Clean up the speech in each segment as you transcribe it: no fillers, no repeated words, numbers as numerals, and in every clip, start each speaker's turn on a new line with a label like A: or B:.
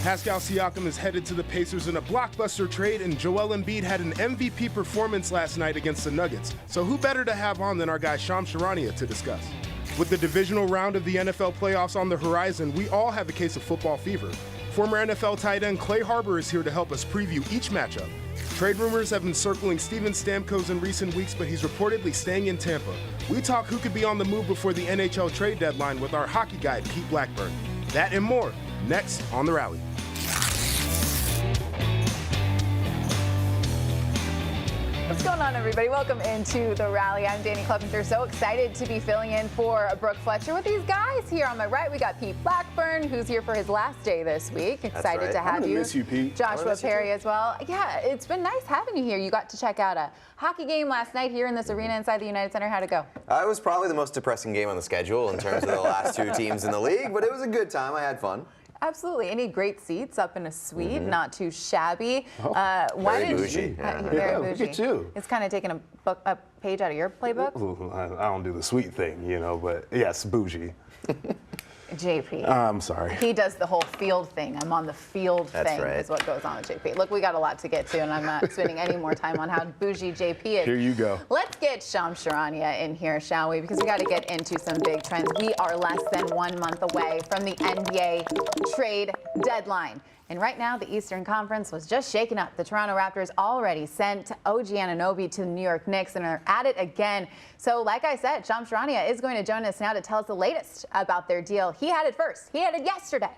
A: Pascal Siakam is headed to the Pacers in a blockbuster trade, and Joel Embiid had an MVP performance last night against the Nuggets. So who better to have on than our guy Charania to discuss? With the divisional round of the NFL playoffs on the horizon, we all have a case of football fever. Former NFL tight end Clay Harbor is here to help us preview each matchup. Trade rumors have been circling Steven Stamkos in recent weeks, but he's reportedly staying in Tampa. We talk who could be on the move before the NHL trade deadline with our hockey guy, Pete Blackburn. That and more, next on The Rally.
B: What's going on, everybody? Welcome into The Rally. I'm Danny Clevenger. So excited to be filling in for Brooke Fletcher with these guys. Here on my right, we got Pete Blackburn, who's here for his last day this week. Excited to have you.
A: Miss you, Pete.
B: Joshua Perry as well. Yeah, it's been nice having you here. You got to check out a hockey game last night here in this arena inside the United Center. How'd it go?
C: It was probably the most depressing game on the schedule in terms of the last two teams in the league, but it was a good time. I had fun.
B: Absolutely. Any great seats up in a suite, not too shabby.
C: Very bougie.
B: Very bougie.
A: Look at you.
B: It's kind of taking a page out of your playbook.
A: Ooh, I don't do the sweet thing, but yes, bougie.
B: JP.
A: I'm sorry.
B: He does the whole field thing. I'm on the field
C: That's
B: thing
C: right.
B: is what goes on with JP. Look, we got a lot to get to, and I'm not spending any more time on how bougie JP is.
A: Here you go.
B: Let's get Charania in here, shall we? Because we got to get into some big trends. We are less than 1 month away from the NBA trade deadline. And right now, the Eastern Conference was just shaken up. The Toronto Raptors already sent OG Anunoby to the New York Knicks and are at it again. So like I said, Charania is going to join us now to tell us the latest about their deal. He had it first. He had it yesterday.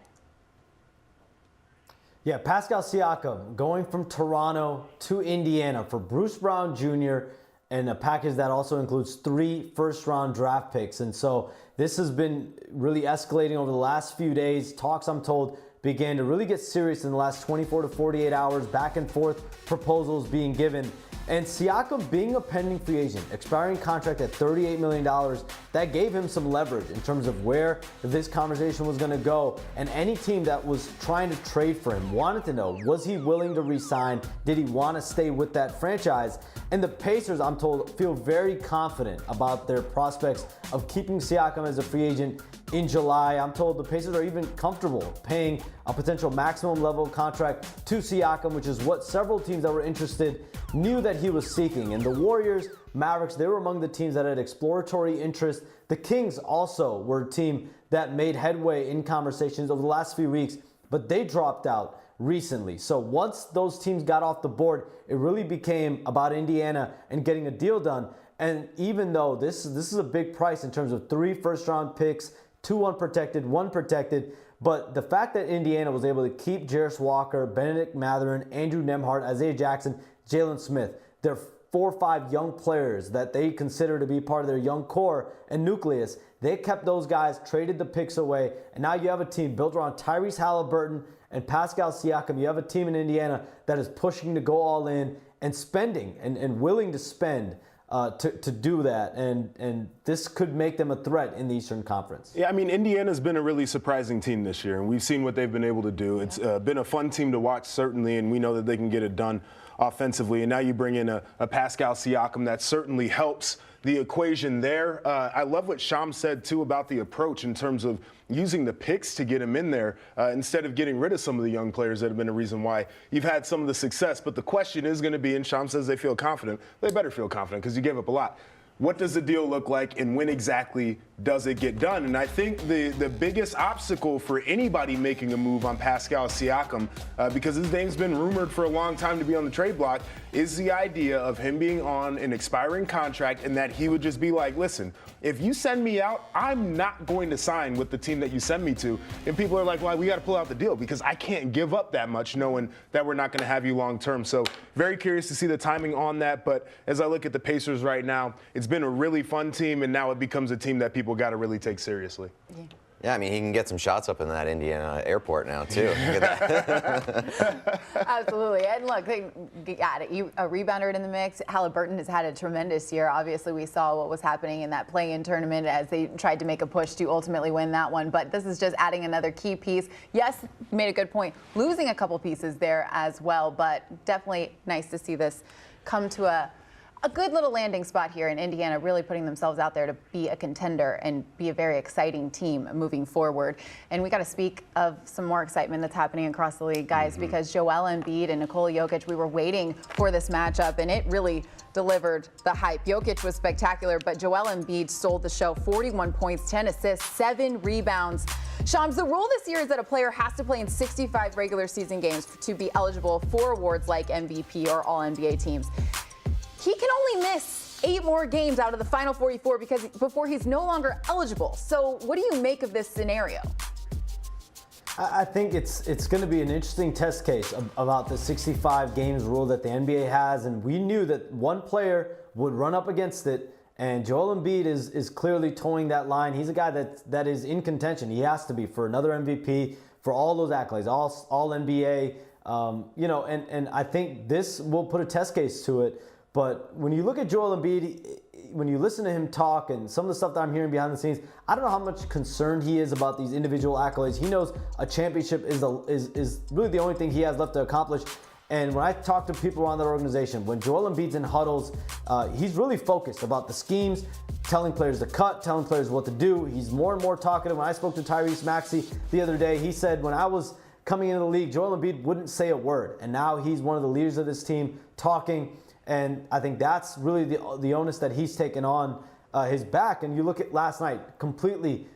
D: Yeah, Pascal Siakam going from Toronto to Indiana for Bruce Brown Jr. and a package that also includes 3 first-round draft picks. And so this has been really escalating over the last few days. Talks, I'm told, began to really get serious in the last 24 to 48 hours, back and forth proposals being given. And Siakam being a pending free agent, expiring contract at $38 million, that gave him some leverage in terms of where this conversation was going to go. And any team that was trying to trade for him wanted to know, was he willing to re-sign? Did he want to stay with that franchise? And the Pacers, I'm told, feel very confident about their prospects of keeping Siakam as a free agent in July. I'm told the Pacers are even comfortable paying a potential maximum level contract to Siakam, which is what several teams that were interested knew that he was seeking. And the Warriors, Mavericks, they were among the teams that had exploratory interest. The Kings also were a team that made headway in conversations over the last few weeks, but they dropped out recently. So once those teams got off the board, it really became about Indiana and getting a deal done. And even though this is a big price in terms of 3 first-round picks, 2 unprotected, 1 protected, but the fact that Indiana was able to keep Jarris Walker, Benedict Mathurin, Andrew Nembhard, Isaiah Jackson, Jalen Smith, they're 4 or 5 young players that they consider to be part of their young core and nucleus. They kept those guys, traded the picks away, and now you have a team built around Tyrese Halliburton and Pascal Siakam. You have a team in Indiana that is pushing to go all in and spending and willing to spend to do that, and this could make them a threat in the Eastern Conference.
A: Yeah, I mean, Indiana's been a really surprising team this year, and we've seen what they've been able to do. It's been a fun team to watch, certainly, and we know that they can get it done offensively. And now you bring in a Pascal Siakam that certainly helps the equation there. I love what Sham said, too, about the approach in terms of using the picks to get him in there instead of getting rid of some of the young players that have been a reason why you've had some of the success. But the question is going to be, and Sham says they feel confident, they better feel confident because you gave up a lot. What does the deal look like, and when exactly does it get done? And I think the biggest obstacle for anybody making a move on Pascal Siakam, because his name's been rumored for a long time to be on the trade block, is the idea of him being on an expiring contract and that he would just be like, listen, if you send me out, I'm not going to sign with the team that you send me to. And people are like, well, we got to pull out the deal because I can't give up that much knowing that we're not going to have you long term. So very curious to see the timing on that. But as I look at the Pacers right now, it's been a really fun team, and now it becomes a team that people got to really take seriously.
C: Yeah, I mean, he can get some shots up in that Indiana airport now, too. Look at that.
B: Absolutely. And look, they got it. A rebounder in the mix. Halliburton has had a tremendous year. Obviously, we saw what was happening in that play-in tournament as they tried to make a push to ultimately win that one. But this is just adding another key piece. Yes, you made a good point. Losing a couple pieces there as well, but definitely nice to see this come to a a good little landing spot here in Indiana, really putting themselves out there to be a contender and be a very exciting team moving forward. And we got to speak of some more excitement that's happening across the league, guys, because Joel Embiid and Nikola Jokic, we were waiting for this matchup, and it really delivered the hype. Jokic was spectacular, but Joel Embiid stole the show. 41 points, 10 assists, 7 rebounds. Shams, the rule this year is that a player has to play in 65 regular season games to be eligible for awards like MVP or All-NBA teams. He can only miss 8 more games out of the final 44 before he's no longer eligible. So what do you make of this scenario?
D: I think it's going to be an interesting test case about the 65 games rule that the NBA has, and we knew that one player would run up against it, and Joel Embiid is clearly towing that line. He's a guy that is in contention. He has to be for another MVP, for all those accolades, all NBA, and I think this will put a test case to it. But when you look at Joel Embiid, when you listen to him talk and some of the stuff that I'm hearing behind the scenes, I don't know how much concerned he is about these individual accolades. He knows a championship is really the only thing he has left to accomplish. And when I talk to people around that organization, when Joel Embiid's in huddles, he's really focused about the schemes, telling players to cut, telling players what to do. He's more and more talkative. When I spoke to Tyrese Maxey the other day, he said, when I was coming into the league, Joel Embiid wouldn't say a word. And now he's one of the leaders of this team talking. And I think that's really the onus that he's taken on his back. And you look at last night, completely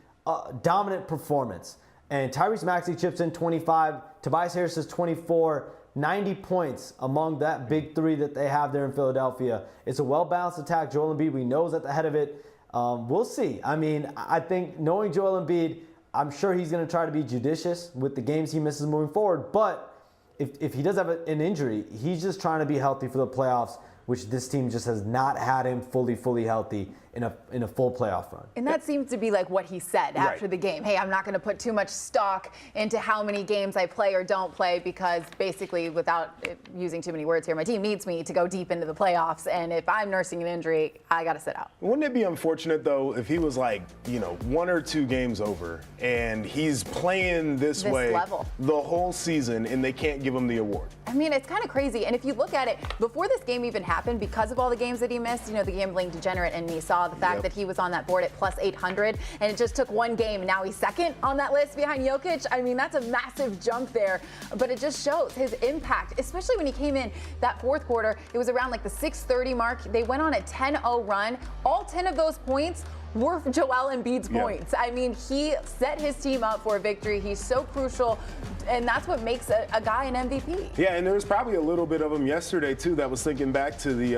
D: dominant performance. And Tyrese Maxey chips in 25, Tobias Harris is 24, 90 points among that big three that they have there in Philadelphia. It's a well-balanced attack. Joel Embiid, we know, is at the head of it. We'll see. I mean, I think knowing Joel Embiid, I'm sure he's going to try to be judicious with the games he misses moving forward. But if he does have an injury, he's just trying to be healthy for the playoffs, which this team just has not had him fully healthy in a full playoff run.
B: And that seems to be like what he said after the game. Hey, I'm not going to put too much stock into how many games I play or don't play because basically, without using too many words here, my team needs me to go deep into the playoffs. And if I'm nursing an injury, I got to sit out.
A: Wouldn't it be unfortunate, though, if he was like, 1 or 2 games over and he's playing this way
B: level
A: the whole season and they can't give him the award?
B: I mean, it's kind of crazy. And if you look at it, before this game even happened, because of all the games that he missed, the gambling degenerate in me saw the fact that he was on that board at plus 800, and it just took one game, and now he's second on that list behind Jokic. I mean, that's a massive jump there, but it just shows his impact, especially when he came in that fourth quarter. It was around like the 6:30 mark. They went on a 10-0 run. All 10 of those points were Joel Embiid's points. I mean, he set his team up for a victory. He's so crucial, and that's what makes a guy an MVP.
A: Yeah, and there was probably a little bit of him yesterday, too, that was thinking back to the,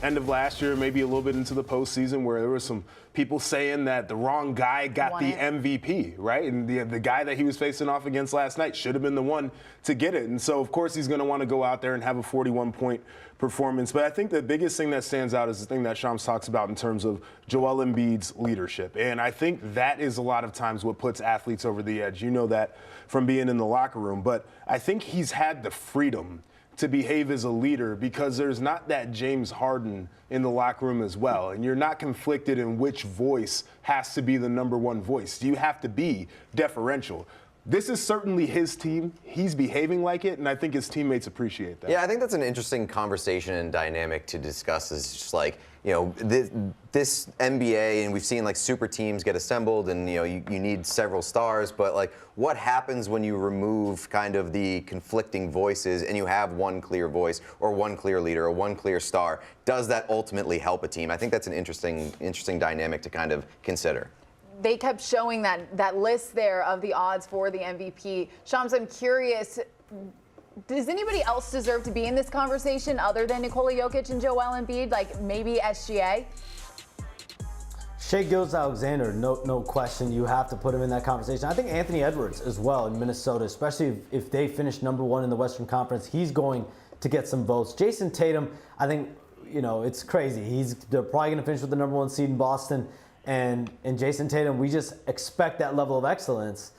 A: end of last year, maybe a little bit into the postseason, where there were some people saying that the wrong guy got the MVP, right? And the guy that he was facing off against last night should have been the one to get it. And so, of course, he's going to want to go out there and have a 41-point performance. But I think the biggest thing that stands out is the thing that Shams talks about in terms of Joel Embiid's leadership. And I think that is a lot of times what puts athletes over the edge. You know that from being in the locker room. But I think he's had the freedom to behave as a leader because there's not that James Harden in the locker room as well. And you're not conflicted in which voice has to be the number one voice. You have to be deferential. This is certainly his team. He's behaving like it, and I think his teammates appreciate that.
C: Yeah, I think that's an interesting conversation and dynamic to discuss. Is just like, this NBA, and we've seen like super teams get assembled, and you need several stars, but like, what happens when you remove kind of the conflicting voices and you have one clear voice or one clear leader or one clear star? Does that ultimately help a team? I think that's an interesting dynamic to kind of consider.
B: They kept showing that list there of the odds for the MVP. Shams, I'm curious, does anybody else deserve to be in this conversation other than Nikola Jokic and Joel Embiid, like maybe SGA?
D: Shai Gilgeous-Alexander, no question. You have to put him in that conversation. I think Anthony Edwards as well in Minnesota, especially if they finish number 1 in the Western Conference, he's going to get some votes. Jason Tatum, I think, it's crazy. They're probably going to finish with the number 1 seed in Boston. And Jason Tatum, we just expect that level of excellence.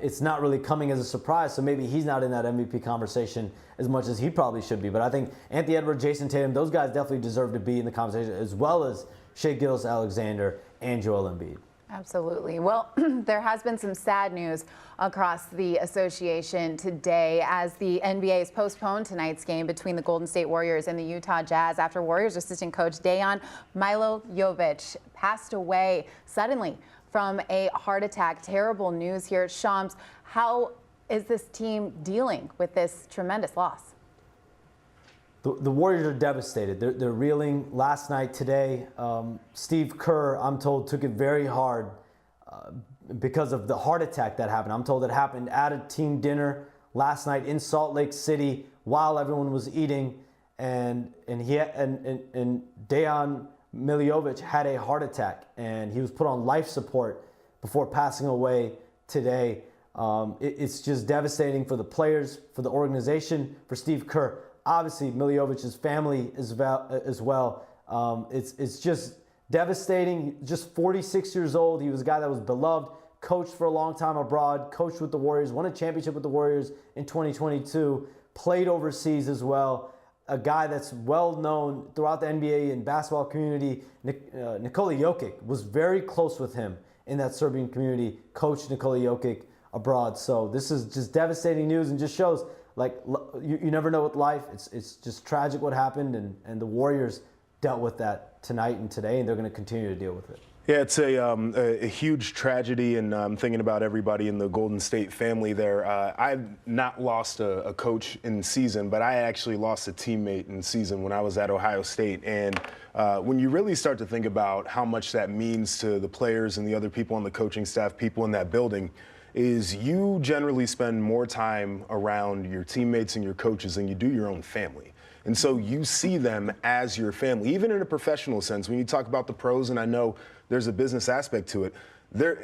D: It's not really coming as a surprise, so maybe he's not in that MVP conversation as much as he probably should be. But I think Anthony Edwards, Jason Tatum, those guys definitely deserve to be in the conversation, as well as Shai Gilgeous-Alexander and Joel Embiid.
B: Absolutely. Well, there has been some sad news across the association today as the NBA has postponed tonight's game between the Golden State Warriors and the Utah Jazz after Warriors assistant coach Dejan Milojevic passed away suddenly from a heart attack. Terrible news here. Shams, how is this team dealing with this tremendous loss?
D: The Warriors are devastated. They're reeling. Last night, today, Steve Kerr, I'm told, took it very hard because of the heart attack that happened. I'm told it happened at a team dinner last night in Salt Lake City while everyone was eating, and Dejan Milojevic had a heart attack, and he was put on life support before passing away today. It's just devastating for the players, for the organization, for Steve Kerr. Obviously, Miljovic's family as well. It's just devastating. Just 46 years old. He was a guy that was beloved, coached for a long time abroad, coached with the Warriors, won a championship with the Warriors in 2022, played overseas as well. A guy that's well known throughout the NBA and basketball community. Nikola Jokic was very close with him in that Serbian community, coached Nikola Jokic abroad. So this is just devastating news and just shows, like, you never know with life. It's just tragic what happened, and the Warriors dealt with that tonight and today, and they're going to continue to deal with it.
A: Yeah, it's a huge tragedy, and I'm thinking about everybody in the Golden State family there. I've not lost a coach in season, but I actually lost a teammate in season when I was at Ohio State. And when you really start to think about how much that means to the players and the other people on the coaching staff, people in that building, is you generally spend more time around your teammates and your coaches than you do your own family. And so you see them as your family, even in a professional sense. When you talk about the pros, and I know there's a business aspect to it,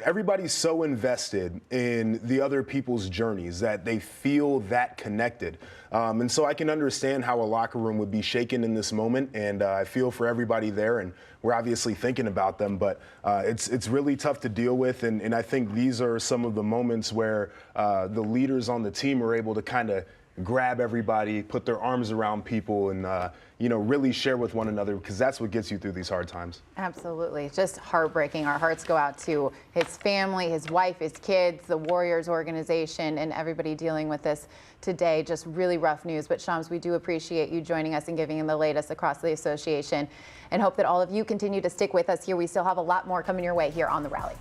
A: everybody's so invested in the other people's journeys that they feel that connected. And so I can understand how a locker room would be shaken in this moment, and I feel for everybody there, and we're obviously thinking about them, but it's really tough to deal with, and I think these are some of the moments where the leaders on the team are able to kind of grab everybody, put their arms around people, and really share with one another, because that's what gets you through these hard times.
B: Absolutely. It's just heartbreaking. Our hearts go out to his family, his wife, his kids, the Warriors organization, and everybody dealing with this today. Just really rough news. But Shams, we do appreciate you joining us and giving him the latest across the association, and hope that all of you continue to stick with us here. We still have a lot more coming your way here on The Rally.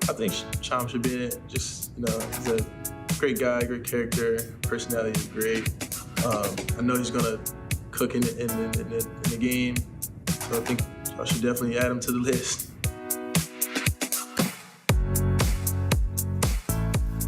E: I think Cham should be in it. Just, he's a great guy, great character, personality is great. I know he's gonna cook in the game, so I think I should definitely add him to the list.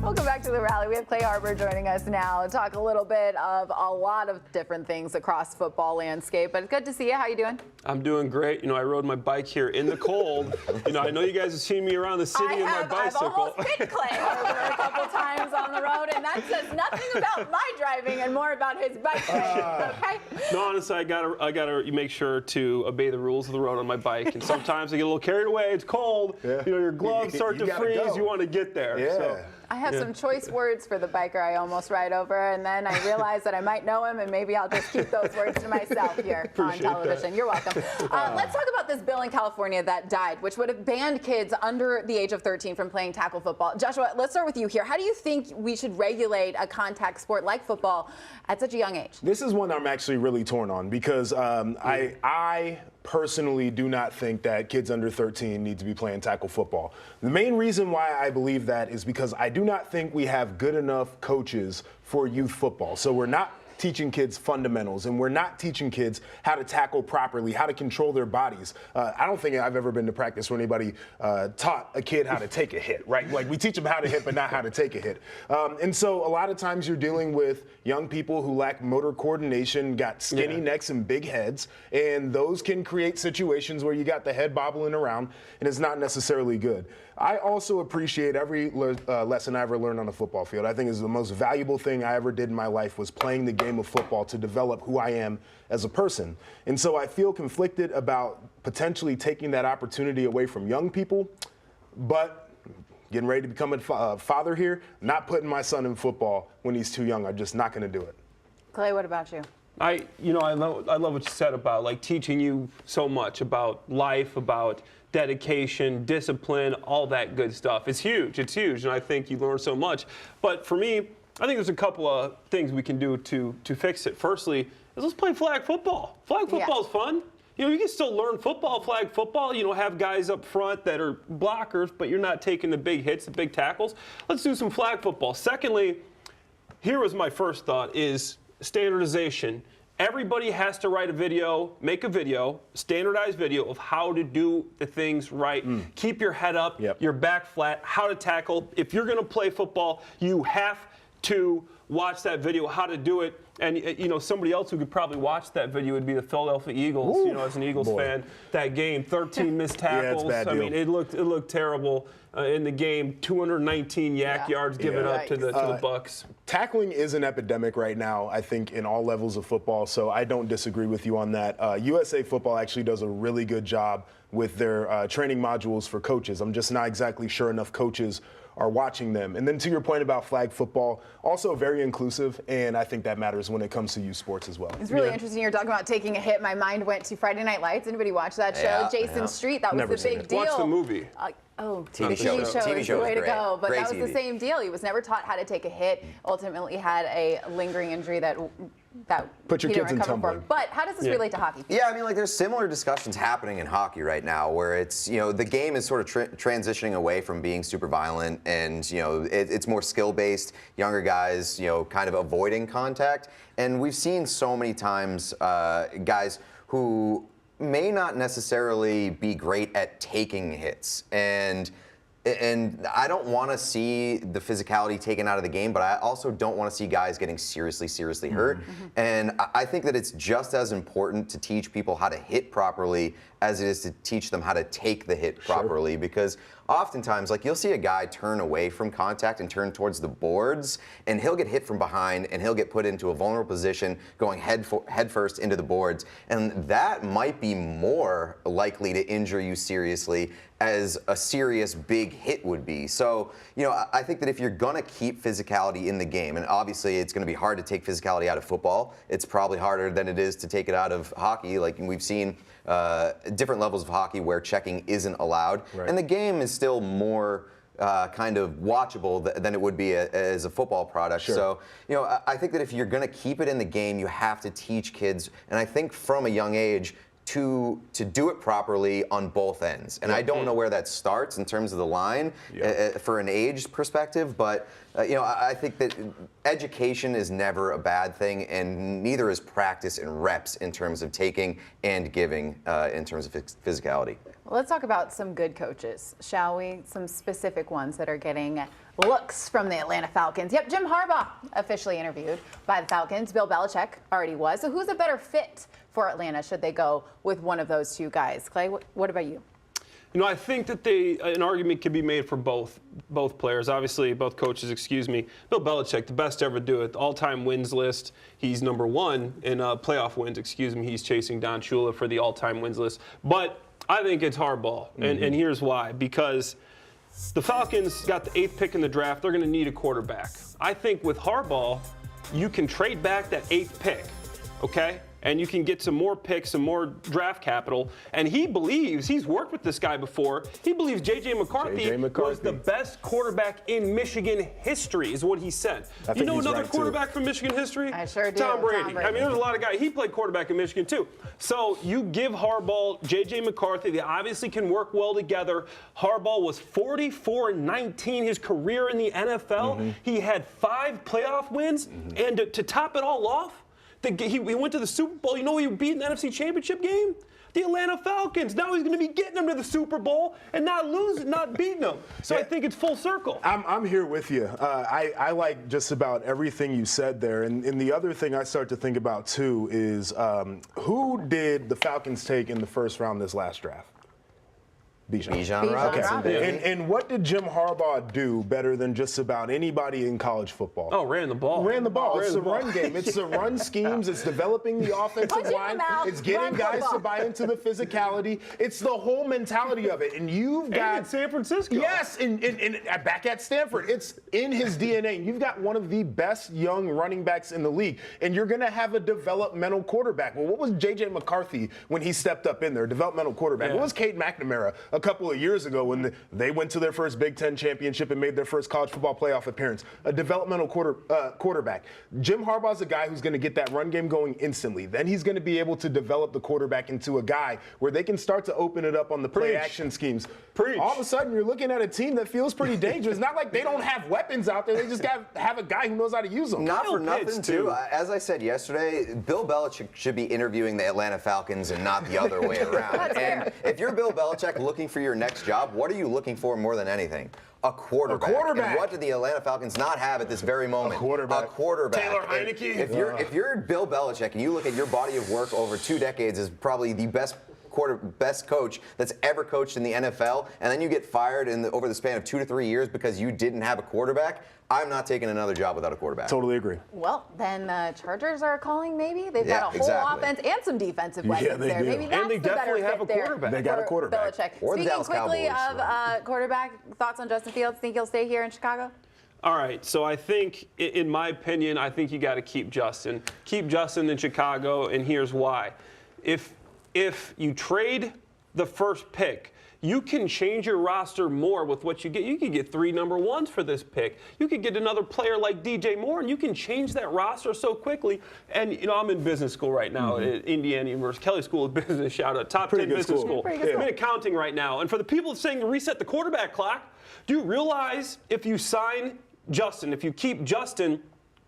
B: Welcome back to the rally. We have Clay Harbor joining us now to talk a little bit of a lot of different things across football landscape. But it's good to see you. How you doing?
F: I'm doing great. I rode my bike here in the cold. I know you guys have seen me around the city in my bicycle.
B: I've almost hit Clay Harbor a couple times on the road, and that says nothing about my driving and more about his bike riding. Okay?
F: No, honestly, I gotta make sure to obey the rules of the road on my bike. And sometimes I get a little carried away. It's cold.
A: Yeah.
F: Your gloves start to freeze.
A: go.
F: You want to get there.
A: Yeah.
F: So.
B: I have some choice words for the biker I almost ride over, and then I realize that I might know him, and maybe I'll just keep those words to myself here on television. You're welcome. Let's talk about this bill in California that died, which would have banned kids under the age of 13 from playing tackle football. Joshua, let's start with you here. How do you think we should regulate a contact sport like football at such a young age?
A: This is one I'm actually really torn on because I personally do not think that kids under 13 need to be playing tackle football. The main reason why I believe that is because I do not think we have good enough coaches for youth football. So we're not teaching kids fundamentals, and we're not teaching kids how to tackle properly, how to control their bodies. I don't think I've ever been to practice where anybody taught a kid how to take a hit, right? Like, we teach them how to hit, but not how to take a hit. And so a lot of times you're dealing with young people who lack motor coordination, got skinny necks and big heads, and those can create situations where you got the head bobbling around, and it's not necessarily good. I also appreciate every lesson I ever learned on the football field. I think it's the most valuable thing I ever did in my life was playing the game of football to develop who I am as a person. And so I feel conflicted about potentially taking that opportunity away from young people, but getting ready to become a father here, not putting my son in football when he's too young. I'm just not going to do it.
B: Clay, what about you?
F: I love what you said about teaching you so much about life, about dedication, discipline, all that good stuff. It's huge, and I think you learn so much. But for me, I think there's a couple of things we can do to fix it. Firstly, is let's play flag football. Flag football is fun. You can still learn flag football, have guys up front that are blockers, but you're not taking the big hits, the big tackles. Let's do some flag football. Secondly, here was my first thought, is standardization. Everybody has to write a video, make a video, standardized video of how to do the things right. Keep your head up, your back flat, how to tackle. If you're going to play football, you have to watch that video, how to do it. And, somebody else who could probably watch that video would be the Philadelphia Eagles. As an Eagles fan, that game, 13 missed tackles.
A: It's a bad deal.
F: I mean, it looked terrible in the game. 219 yards given up to the Bucs.
A: Tackling is an epidemic right now, I think, in all levels of football, so I don't disagree with you on that. USA Football actually does a really good job with their training modules for coaches. I'm just not exactly sure enough coaches are watching them. And then to your point about flag football, also very inclusive, and I think that matters when it comes to youth sports as well.
B: It's really interesting. You're talking about taking a hit. My mind went to Friday Night Lights. Anybody watch that show? Jason Street, that was the big deal.
F: Watch the movie.
B: TV show is the way to go. But that was the same deal. He was never taught how to take a hit. Ultimately had a lingering injury that
A: put your kids in tumbling.
B: But how does this relate to hockey?
C: Yeah, I mean, there's similar discussions happening in hockey right now where it's, the game is sort of transitioning away from being super violent and, it's more skill-based, younger guys, kind of avoiding contact. And we've seen so many times guys who may not necessarily be great at taking hits. And I don't want to see the physicality taken out of the game, but I also don't want to see guys getting seriously hurt. And I think that it's just as important to teach people how to hit properly as it is to teach them how to take the hit properly. Because oftentimes, you'll see a guy turn away from contact and turn towards the boards, and he'll get hit from behind, and he'll get put into a vulnerable position, going head first into the boards. And that might be more likely to injure you seriously as a serious big hit would be. So, I think that if you're going to keep physicality in the game, and obviously it's going to be hard to take physicality out of football, it's probably harder than it is to take it out of hockey. We've seen different levels of hockey where checking isn't allowed. And the game is still more kind of watchable than it would be as a football product. So, I think that if you're going to keep it in the game, you have to teach kids, and I think from a young age, to do it properly on both ends. And I don't know where that starts in terms of the line for an age perspective, but I think that education is never a bad thing, and neither is practice and reps in terms of taking and giving in terms of physicality.
B: Well, let's talk about some good coaches, shall we? Some specific ones that are getting looks from the Atlanta Falcons. Yep, Jim Harbaugh officially interviewed by the Falcons. Bill Belichick already was. So who's a better fit for Atlanta should they go with one of those two guys? Clay, what about you?
F: I think that an argument can be made for both players. Obviously, both coaches, excuse me. Bill Belichick, the best to ever do it. The all-time wins list, he's number one. In playoff wins, excuse me, he's chasing Don Shula for the all-time wins list. But I think it's Harbaugh, and here's why. Because the Falcons got the 8th pick in the draft. They're going to need a quarterback. I think with Harbaugh, you can trade back that 8th pick, okay? And you can get some more picks, some more draft capital. And he believes, he's worked with this guy before, he believes J.J. McCarthy was the best quarterback in Michigan history, is what he said. You know another quarterback from Michigan history?
B: I sure do.
F: Tom Brady. I mean, there's a lot of guys. He played quarterback in Michigan, too. So you give Harbaugh, J.J. McCarthy, they obviously can work well together. Harbaugh was 44-19 his career in the NFL. He had 5 playoff wins. And to top it all off, he went to the Super Bowl. You know who he beat in the NFC Championship game? The Atlanta Falcons. Now he's going to be getting them to the Super Bowl and not beating them. So I think it's full circle.
A: I'm here with you. I like just about everything you said there. And the other thing I start to think about, too, is who did the Falcons take in the first round this last draft?
C: Bijan Robinson.
A: And what did Jim Harbaugh do better than just about anybody in college football?
F: Oh, ran the ball.
A: Ran the ball. It's the run game. It's the run schemes. It's developing the offensive line. It's getting guys to buy into the physicality. It's the whole mentality of it. And you've got
F: in San Francisco.
A: Yes, and back at Stanford. It's in his DNA. And you've got one of the best young running backs in the league. And you're going to have a developmental quarterback. Well, what was J.J. McCarthy when he stepped up in there? Developmental quarterback. What was Cade McNamara a couple of years ago when they went to their first Big Ten championship and made their first college football playoff appearance? A developmental quarterback. Jim Harbaugh's a guy who's going to get that run game going instantly. Then he's going to be able to develop the quarterback into a guy where they can start to open it up on the play action schemes. All of a sudden, you're looking at a team that feels pretty dangerous. Not like they don't have weapons out there. They just got to have a guy who knows how to use them.
C: Not for nothing, too. As I said yesterday, Bill Belichick should be interviewing the Atlanta Falcons and not the other way around. And if you're Bill Belichick looking for your next job, what are you looking for more than anything? A quarterback. And what do the Atlanta Falcons not have at this very moment?
A: A quarterback.
F: Taylor Heineke.
C: If you're Bill Belichick and you look at your body of work over 2 decades as probably the best coach that's ever coached in the NFL, and then you get fired over the span of 2 to 3 years because you didn't have a quarterback, I'm not taking another job without a quarterback.
A: Totally agree.
B: Well, then the Chargers are calling maybe. They've got a whole offense and some defensive weapons there.
A: Do.
B: Maybe that's
F: and they
B: the
F: definitely
B: better
F: have a
B: fit
F: quarterback.
A: They got a quarterback.
B: Belichick.
C: Or the
B: Speaking
C: Dallas
B: quickly
C: Cowboys,
B: of quarterback, thoughts on Justin Fields? Think he'll stay here in Chicago?
F: All right, so I think, in my opinion, I think you got to keep Justin. Keep Justin in Chicago, and here's why. If you trade the first pick, you can change your roster more with what you get. You could get 3 number ones for this pick. You could get another player like DJ Moore, and you can change that roster so quickly. And, I'm in business school right now at Indiana University. Kelly School of Business, shout out. Top 10 business school. I'm in accounting right now. And for the people saying to reset the quarterback clock, do you realize if you sign Justin, if you keep Justin,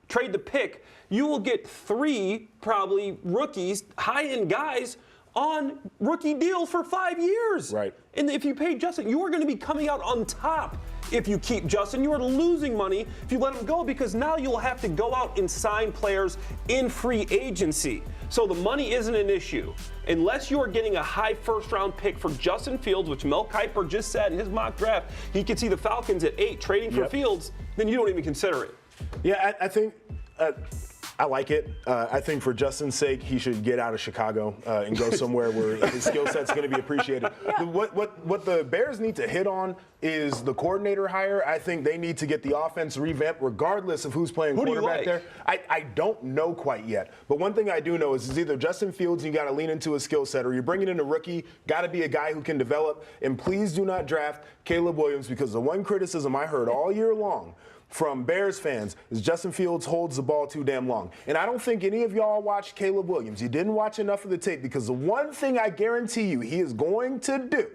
F: trade the pick, you will get 3 probably rookies, high-end guys on rookie deals for 5 years.
A: Right.
F: And if you pay Justin, you are going to be coming out on top if you keep Justin. You are losing money if you let him go, because now you'll have to go out and sign players in free agency. So the money isn't an issue. Unless you are getting a high first-round pick for Justin Fields, which Mel Kiper just said in his mock draft, he could see the Falcons at 8 trading for Fields, then you don't even consider it.
A: Yeah, I think I like it. I think for Justin's sake, he should get out of Chicago and go somewhere where his skill set's going to be appreciated. What the Bears need to hit on is the coordinator hire. I think they need to get the offense revamped regardless of who's playing quarterback there. I don't know quite yet. But one thing I do know is it's either Justin Fields, and you got to lean into his skill set, or you're bringing in a rookie, got to be a guy who can develop. And please do not draft Caleb Williams, because the one criticism I heard all year long from Bears fans is Justin Fields holds the ball too damn long. And I don't think any of y'all watched Caleb Williams. You didn't watch enough of the tape, because the one thing I guarantee you he is going to do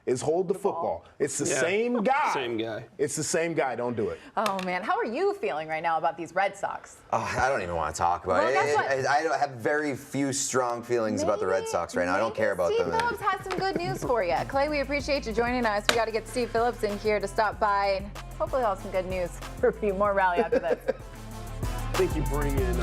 A: is hold the football. It's the same guy.
F: Same guy.
A: It's the same guy. Don't do it.
B: Oh, man. How are you feeling right now about these Red Sox?
C: Oh, I don't even want to talk about
B: Well,
C: it.
B: guess what?
C: I have very few strong feelings about the Red Sox right now. I don't care about
B: Steve
C: them.
B: Phillips has some good news for you. Clay, we appreciate you joining us. We got to get Steve Phillips in here to stop by, and hopefully he'll have some good news for you. More rally after this.
F: I think you bring in.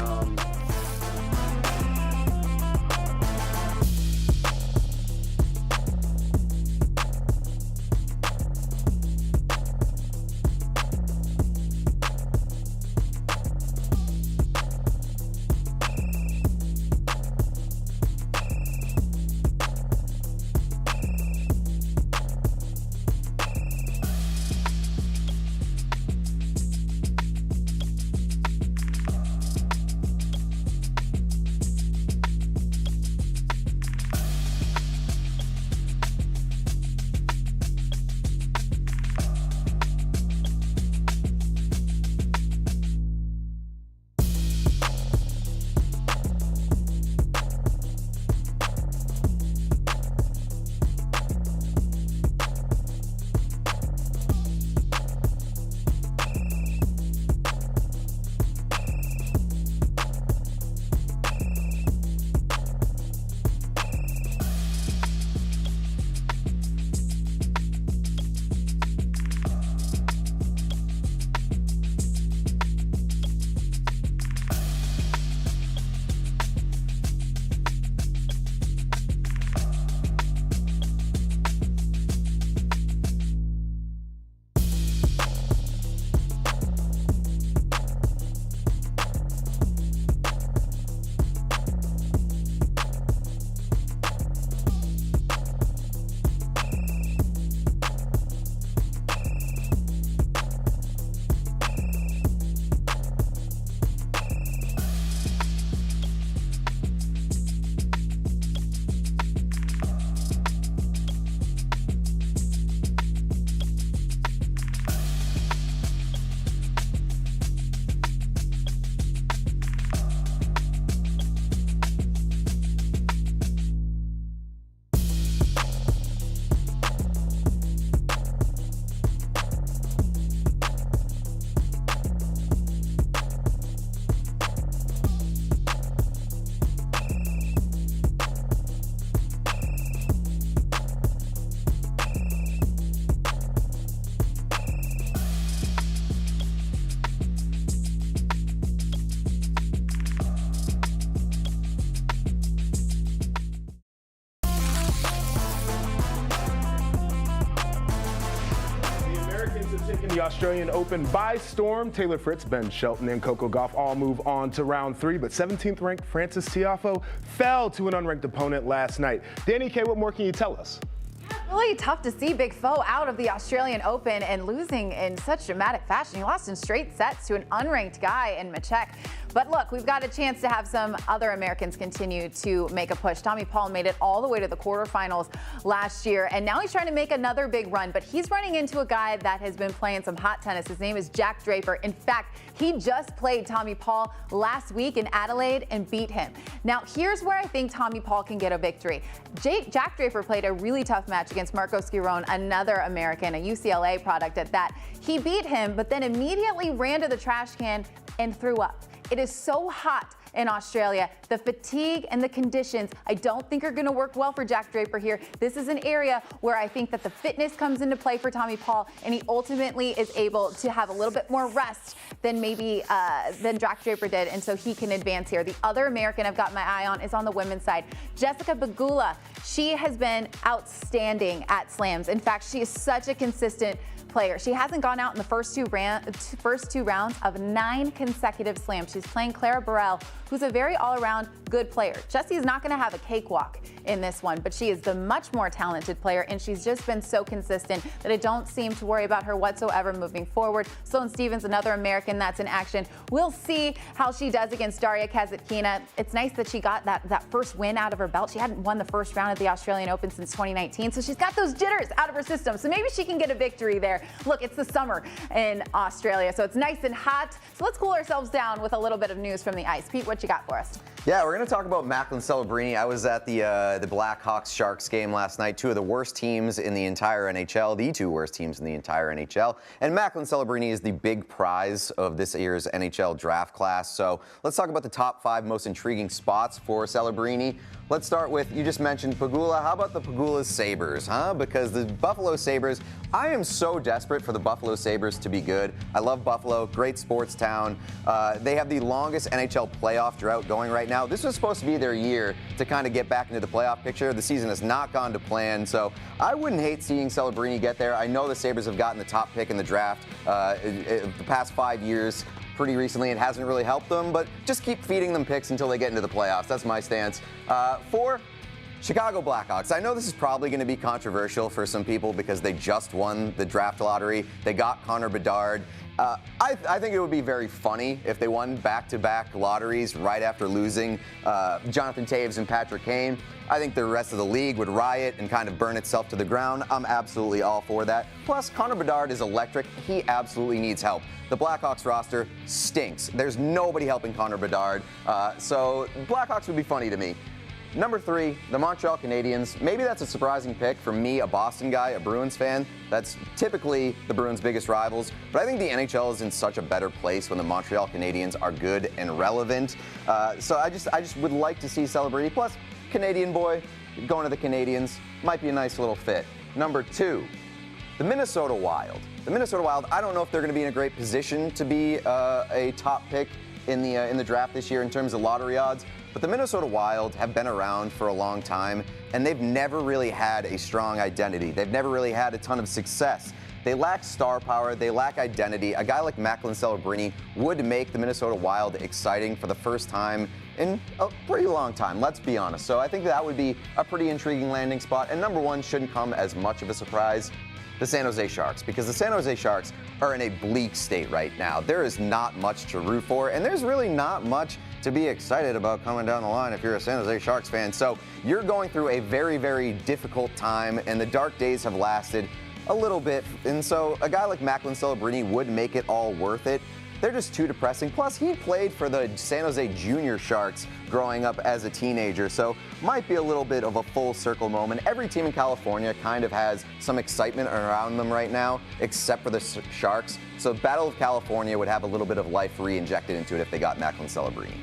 A: The Australian Open by storm. Taylor Fritz, Ben Shelton, and Coco Gauff all move on to round 3, but 17th ranked Frances Tiafoe fell to an unranked opponent last night. Danny K, what more can you tell us?
B: Really tough to see Big Foe out of the Australian Open and losing in such dramatic fashion. He lost in straight sets to an unranked guy in Machek. But look, we've got a chance to have some other Americans continue to make a push. Tommy Paul made it all the way to the quarterfinals last year, and now he's trying to make another big run, but he's running into a guy that has been playing some hot tennis. His name is Jack Draper. In fact, he just played Tommy Paul last week in Adelaide and beat him. Now, here's where I think Tommy Paul can get a victory. Jack Draper played a really tough match against Marco Schiron, another American, a UCLA product at that. He beat him, but then immediately ran to the trash can and threw up. It is so hot in Australia. The fatigue and the conditions, I don't think are going to work well for Jack Draper here. This is an area where I think that the fitness comes into play for Tommy Paul, and he ultimately is able to have a little bit more rest than maybe than Jack Draper did, and so he can advance here. The other American I've got my eye on is on the women's side. Jessica Pegula. She has been outstanding at slams. In fact, she is such a consistent player. She hasn't gone out in the first two rounds of 9 consecutive slams. She's playing Clara Burrell, who's a very all-around good player. Jessie is not going to have a cakewalk in this one, but she is the much more talented player, and she's just been so consistent that I don't seem to worry about her whatsoever moving forward. Sloane Stephens, another American that's in action. We'll see how she does against Daria Kasatkina. It's nice that she got that first win out of her belt. She hadn't won the first round of the Australian Open since 2019, so she's got those jitters out of her system. So maybe she can get a victory there. Look, it's the summer in Australia, so it's nice and hot. So let's cool ourselves down with a little bit of news from the ice. Pete, what you got for us?
C: Yeah, we're going to talk about Macklin Celebrini. I was at the Blackhawks-Sharks game last night, two of the worst teams in the entire NHL, the two worst teams in the entire NHL. And Macklin Celebrini is the big prize of this year's NHL draft class. So let's talk about the top 5 most intriguing spots for Celebrini. Let's start with, you just mentioned Pegula. How about the Pegula Sabres, huh? Because the Buffalo Sabres, I am so desperate for the Buffalo Sabres to be good. I love Buffalo, great sports town. They have the longest NHL playoff drought going right now. This was supposed to be their year to kind of get back into the playoff picture. The season has not gone to plan, so I wouldn't hate seeing Celebrini get there. I know the Sabres have gotten the top pick in the draft the past 5 years. Pretty recently, it hasn't really helped them, but just keep feeding them picks until they get into the playoffs. That's my stance. 4, Chicago Blackhawks. I know this is probably going to be controversial for some people because they just won the draft lottery. They got Connor Bedard. I think it would be very funny if they won back-to-back lotteries right after losing Jonathan Toews and Patrick Kane. I think the rest of the league would riot and kind of burn itself to the ground. I'm absolutely all for that. Plus, Connor Bedard is electric. He absolutely needs help. The Blackhawks roster stinks. There's nobody helping Connor Bedard. So Blackhawks would be funny to me. Number 3, the Montreal Canadiens. Maybe that's a surprising pick for me, a Boston guy, a Bruins fan. That's typically the Bruins' biggest rivals. But I think the NHL is in such a better place when the Montreal Canadiens are good and relevant. So I just would like to see Celebrini. Plus, Canadian boy going to the Canadiens might be a nice little fit. Number 2, the Minnesota Wild. The Minnesota Wild, I don't know if they're going to be in a great position to be a top pick in the draft this year in terms of lottery odds. But the Minnesota Wild have been around for a long time, and they've never really had a strong identity. They've never really had a ton of success. They lack star power. They lack identity. A guy like Macklin Celebrini would make the Minnesota Wild exciting for the first time in a pretty long time, let's be honest. So I think that would be a pretty intriguing landing spot. And number 1 shouldn't come as much of a surprise. The San Jose Sharks, because the San Jose Sharks are in a bleak state right now. There is not much to root for, and there's really not much to be excited about coming down the line if you're a San Jose Sharks fan. So you're going through a very, very difficult time, and the dark days have lasted a little bit. And so a guy like Macklin Celebrini would make it all worth it. They're just too depressing. Plus, he played for the San Jose Junior Sharks growing up as a teenager, so might be a little bit of a full circle moment. Every team in California kind of has some excitement around them right now, except for the Sharks. So Battle of California would have a little bit of life re-injected into it if they got Macklin Celebrini.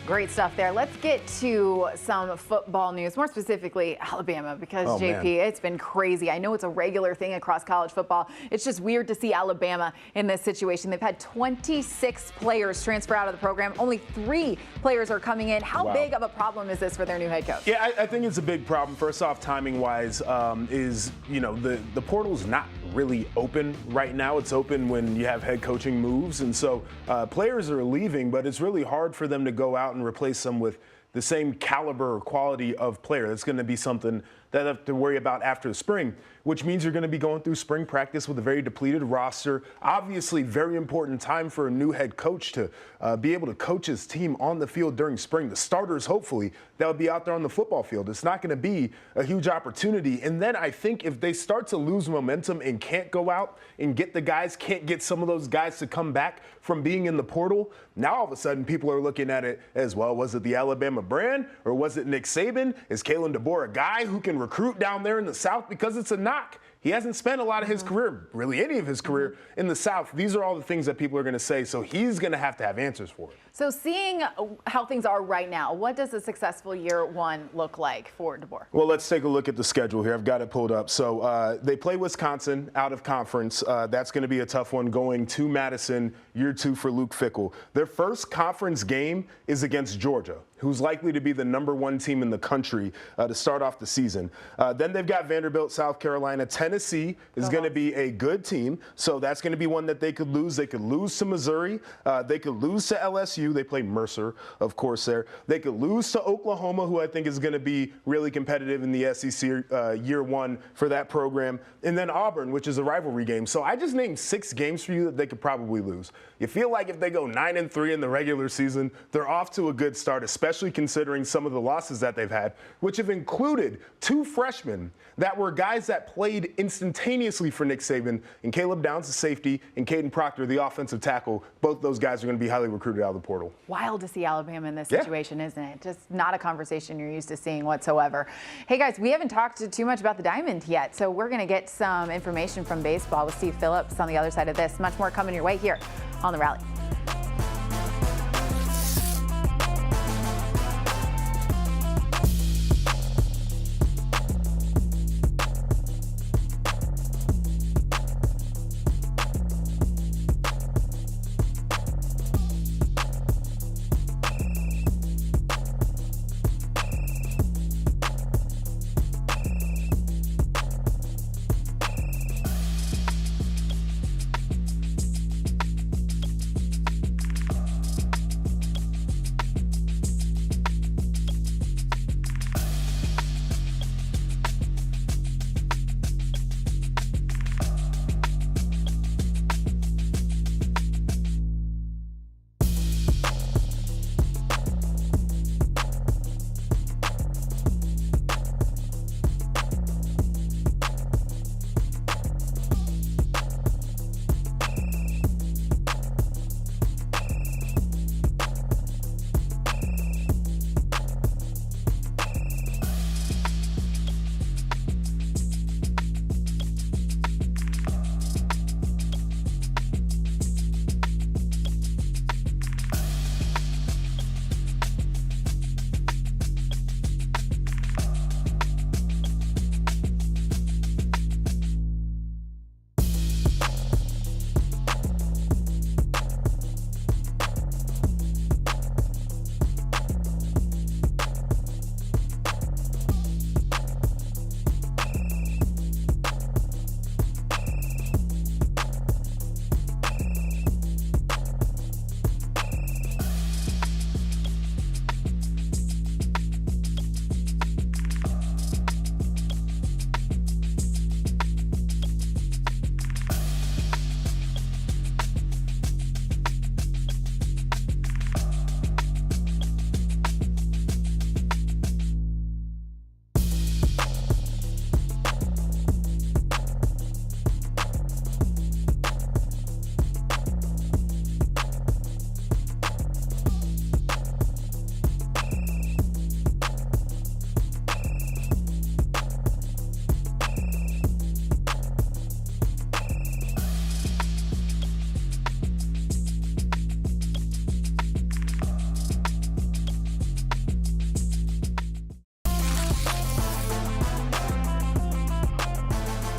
B: Great stuff there. Let's get to some football news, more specifically Alabama, because JP, it's been crazy. I know it's a regular thing across college football. It's just weird to see Alabama in this situation. They've had 26 players transfer out of the program. Only 3 players are coming in. How big of a problem is this for their new head coach?
A: Yeah, I think it's a big problem. First off, timing-wise, the portal's not really open right now. It's open when you have head coaching moves, and so players are leaving, but it's really hard for them to go out and replace them with the same caliber or quality of player. That's going to be something that they have to worry about after the spring, which means you're going to be going through spring practice with a very depleted roster. Obviously, very important time for a new head coach to be able to coach his team on the field during spring. The starters, hopefully, they'll be out there on the football field. It's not going to be a huge opportunity. And then I think if they start to lose momentum and can't go out and get the guys, can't get some of those guys to come back from being in the portal, now all of a sudden people are looking at it as, well, was it the Alabama brand or was it Nick Saban? Is Kalen DeBoer a guy who can recruit down there in the South? Because it's a knock. He hasn't spent a lot of his career, really any of his career, in the South. These are all the things that people are going to say, so he's going to have answers for it.
B: So seeing how things are right now, what does a successful year 1 look like for DeBoer?
A: Well, let's take a look at the schedule here. I've got it pulled up. So they play Wisconsin out of conference. That's going to be a tough one going to Madison, year 2 for Luke Fickell. Their first conference game is against Georgia. who's likely to be the #1 team in the country to start off the season. Then they've got Vanderbilt, South Carolina. Tennessee is going to be a good team, so that's going to be one that they could lose. They could lose to Missouri. They could lose to LSU. They play Mercer, of course, there. They could lose to Oklahoma, who I think is going to be really competitive in the SEC year one for that program. And then Auburn, which is a rivalry game. So I just named 6 games for you that they could probably lose. You feel like if they go 9-3 in the regular season, they're off to a good start, especially considering some of the losses that they've had, which have included 2 freshmen that were guys that played instantaneously for Nick Saban, and Caleb Downs, the safety, and Caden Proctor, the offensive tackle. Both those guys are going to be highly recruited out of the portal.
B: Wild to see Alabama in this situation, isn't it? Just not a conversation you're used to seeing whatsoever. Hey, guys, we haven't talked too much about the Diamond yet, so we're going to get some information from baseball with Steve Phillips on the other side of this. Much more coming your way here on The Rally.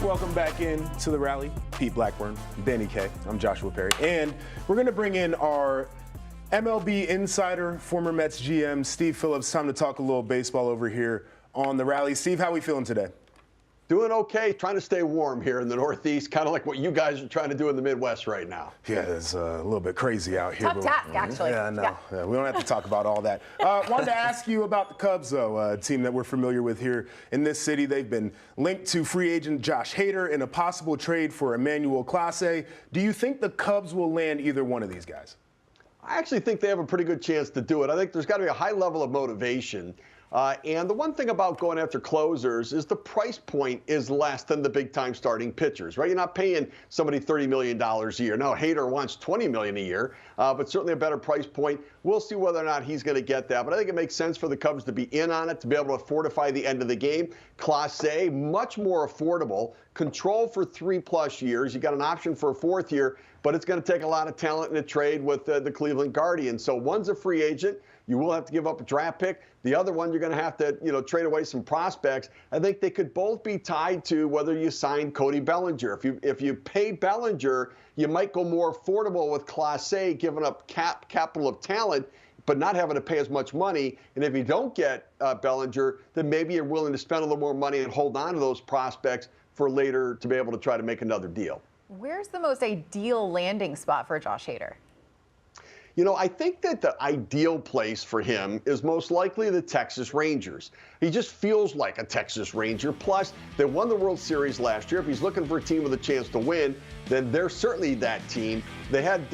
A: Welcome back in to the rally. Pete Blackburn, Danny K. I'm Joshua Perry. And we're going to bring in our MLB insider, former Mets GM, Steve Phillips. Time to talk a little baseball over here on the rally. Steve, how are we feeling today?
G: Doing okay, trying to stay warm here in the Northeast, kind of like what you guys are trying to do in the Midwest right now.
A: Yeah, it's a little bit crazy out here.
B: Tough task, actually.
A: Yeah, no, yeah, we don't have to talk about all that. Wanted to ask you about the Cubs, though, a team that we're familiar with here in this city. They've been linked to free agent Josh Hader in a possible trade for Emmanuel Clase. Do you think the Cubs will land either one of these guys?
G: I actually think they have a pretty good chance to do it. I think there's got to be a high level of motivation. And the one thing about going after closers is the price point is less than the big-time starting pitchers, right? You're not paying somebody $30 million a year. No, Hader wants $20 million a year, but certainly a better price point. We'll see whether or not he's going to get that. But I think it makes sense for the Cubs to be in on it, to be able to fortify the end of the game. Clase, much more affordable, control for 3+ years. You got an option for a 4th year, but it's going to take a lot of talent in a trade with the Cleveland Guardians. So one's a free agent. You will have to give up a draft pick. The other one, you're going to have to, trade away some prospects. I think they could both be tied to whether you sign Cody Bellinger. If you pay Bellinger, you might go more affordable with Clase, giving up capital of talent. but not having to pay as much money. And if you don't get Bellinger, then maybe you're willing to spend a little more money and hold on to those prospects for later to be able to try to make another deal.
B: Where's the most ideal landing spot for Josh Hader?
G: You know, I think that the ideal place for him is most likely the Texas Rangers. He just feels like a Texas Ranger. Plus, they won the World Series last year. If he's looking for a team with a chance to win, then they're certainly that team. They had